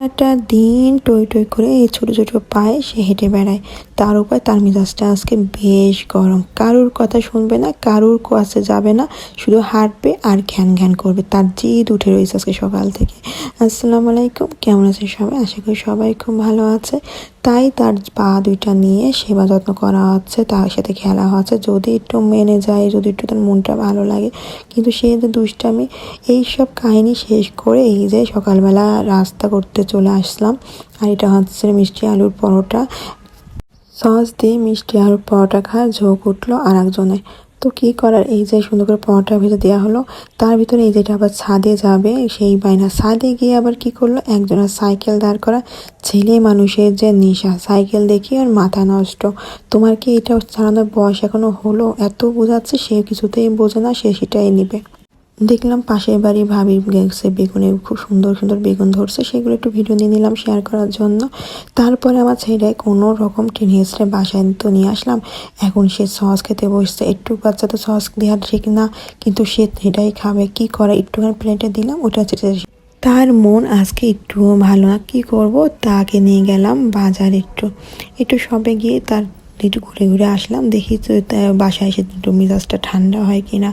একটা দিন টই টই করে এই ছোট ছোট পায়ে সে হেঁটে বেড়ায়। তার উপর তার মেজাজটা আজকে বেশ গরম, কারুর কথা শুনবে না, কারুর কাছে যাবে না, শুধু হাঁটবে আর ঘ্যান ঘ্যান করবে। তার জিদ উঠে রয়েছে আজকে সকাল থেকে। আসসালামু আলাইকুম, কেমন আছে সবাই? আশা করি সবাই খুব ভালো আছে। তাই তার পা দুইটা নিয়ে সেবা যত্ন করা হচ্ছে, তার সাথে খেলা হচ্ছে, যদি একটু মেনে যায়, যদি একটু তার মনটা ভালো লাগে। কিন্তু সে যে দুষ্টামি, এইসব কাহিনী শেষ করে এই যে সকালবেলা রাস্তা করতে চলে আসলাম। আর এটা হচ্ছে মিষ্টি আলুর পরোটা, সস দিয়ে মিষ্টি আলুর পরোটা খাওয়ার ঝোঁক উঠলো আর একজনে। তো কী করার, এই যে সুন্দর করে পরোটা ভেজে দেওয়া হলো, তার ভিতরে এই যেটা আবার ছাদে যাবে সেই বাইনা। ছাদে গিয়ে আবার কি করলো, একজনের সাইকেল দাঁড় করা। ছেলে মানুষের যে নেশা, সাইকেল দেখি আর মাথা নষ্ট। তোমার কি এটা চালানোর বয়স এখনো হলো? এত বোঝাচ্ছে, সে কিছুতেই বোঝে না, সে সেটাই নিবে। দেখলাম পাশের বাড়ি ভাবি গেছে বেগুনে, খুব সুন্দর সুন্দর বেগুন ধরছে, সেগুলো একটু ভিডিও নিয়ে নিলাম শেয়ার করার জন্য। তারপরে আমার ছেলে কোনো রকম টেনে হেসড়ে বাসায় তো নিয়ে আসলাম। এখন সে সস খেতে বসছে। একটু বাচ্চা তো সস দেওয়া ঠিক না, কিন্তু সে এটাই খাবে। কি করে, একটুখানি প্লেটে দিলাম, ওটা তার মন আজকে একটুও ভালো না। কি করব, তাকে নিয়ে গেলাম বাজার। একটু একটু সবে গিয়ে তার একটু ঘুরে ঘুরে আসলাম, দেখি তো বাসায় এসে একটু মেজাজটা ঠান্ডা হয় কিনা।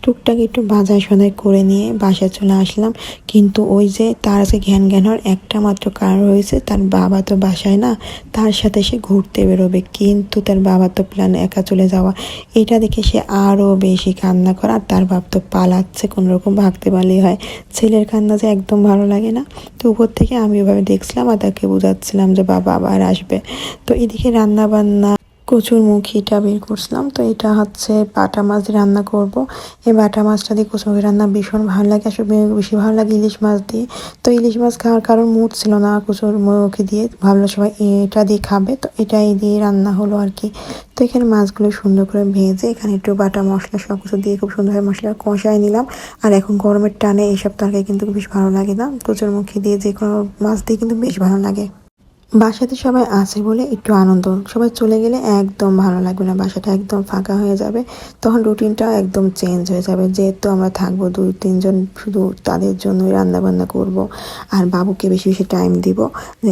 টুকটাক একটু বাজার সদাই করে নিয়ে বাসায় চলে আসলাম। কিন্তু ওই যে তার আজকে জ্ঞান জ্ঞান হওয়ার একটা মাত্র কারণ রয়েছে, তার বাবা তো বাসায় না, তার সাথে সে ঘুরতে বেরোবে। কিন্তু তার বাবা তো প্ল্যান একা চলে যাওয়া। এটা দেখে সে আরও বেশি কান্না করে, আর তার বাপ তো পালাচ্ছে, কোনো রকম ভাগতে পারলেই হয়। ছেলের কান্না যে একদম ভালো লাগে না। তো উপর থেকে আমি ওভাবে দেখছিলাম আর তাকে বোঝাচ্ছিলাম যে বাবা আবার আসবে। তো এদিকে রান্না বান্না কচুর মুখিটা বের করছিলাম। তো এটা হচ্ছে বাটা মাছ দিয়ে রান্না করব। এই বাটা মাছটা দিয়ে কচুরমুখী রান্না ভীষণ ভালো লাগে, আসলে বেশি ভালো লাগে ইলিশ মাছ দিয়ে। তো ইলিশ মাছ খাওয়ার কারণ মুড ছিল না কচুরমুখী দিয়ে, ভাবলো সবাই এটা দিয়ে খাবে, তো এটাই দিয়ে রান্না হলো আর কি। তো এখানে মাছগুলো সুন্দর করে ভেজে এখানে একটু বাটা মশলা সব কিছু দিয়ে খুব সুন্দরভাবে মশলা কষায় নিলাম। আর এখন গরমের টানে এইসব তরকারি কিন্তু বেশ ভালো লাগে না, কচুরমুখী দিয়ে যে কোনো মাছ দিয়ে কিন্তু বেশ ভালো লাগে। বাসাতে সবাই আছে বলে একটু আনন্দ, সবাই চলে গেলে একদম ভালো লাগবে না, বাসাটা একদম ফাঁকা হয়ে যাবে। তখন রুটিনটা একদম চেঞ্জ হয়ে যাবে। যেহেতু আমরা থাকবো 2-3 জন, শুধু তাদের জন্যই রান্না বান্না করব আর বাবুকে বেশি বেশি টাইম দিব।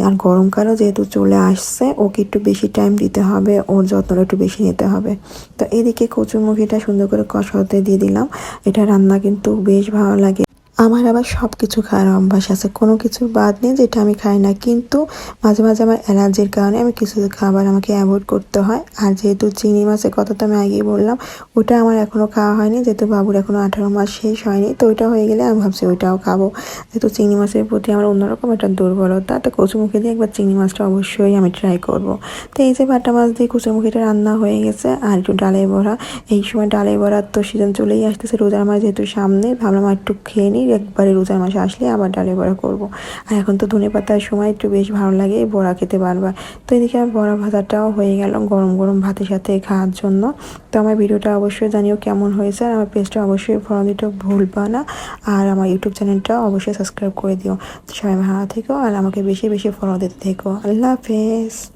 আর গরমকালও যেহেতু চলে আসছে, ওকে একটু বেশি টাইম দিতে হবে, ওর যত্নটা একটু বেশি নিতে হবে। তো এদিকে কচুরমুখিটা সুন্দর করে কষাতে দিয়ে দিলাম। এটা রান্না কিন্তু বেশ ভালো লাগে। আমার আবার সব কিছু খাওয়ার অভ্যাস আছে, কোনো কিছুর বাদ নেই যেটা আমি খাই না। কিন্তু মাঝে মাঝে আমার অ্যালার্জির কারণে আমি কিছু খাবার আমাকে অ্যাভয়েড করতে হয়। আর যেহেতু চিংড়ি মাছের কথা তো আমি আগেই বললাম, ওটা আমার এখনও খাওয়া হয়নি, যেহেতু বাবুর এখনও 18 মাস শেষ হয়নি। তো ওইটা হয়ে গেলে আমি ভাবছি ওইটাও খাবো। যেহেতু চিংড়ি মাছের প্রতি আমার অন্যরকম একটা দুর্বলতা, তো কচুরমুখী দিয়ে একবার চিংড়ি মাছটা অবশ্যই আমি ট্রাই করব। তো এই যে বাটা মাছ দিয়ে কচুরমুখীটা রান্না হয়ে গেছে। আর একটু ডালের বড়া, এই সময় ডালের বড়ার তো সিজন চলেই আসতেছে, রোজার মাস যেহেতু সামনে, ভাবলাম একটু খেয়ে নিই, একবারে রোজার মাসে আসলে আবার ডালের বড়া করবো। আর এখন তো ধনেপাতার সময়, একটু বেশ ভালো লাগে এই বড়া খেতে বারবার। তো এদিকে আমার বড়া ভাজাটাও হয়ে গেল গরম গরম ভাতের সাথে খাওয়ার জন্য। তো আমার ভিডিওটা অবশ্যই জানিও কেমন হয়েছে, আর আমার পেজটা অবশ্যই ফলো দিতে ভুলবা না। আর আমার ইউটিউব চ্যানেলটা অবশ্যই সাবস্ক্রাইব করে দিও। সবাই ভালো থেকো আর আমাকে বেশি বেশি ফলো দিতে থেকো। আল্লাহ হাফেজ।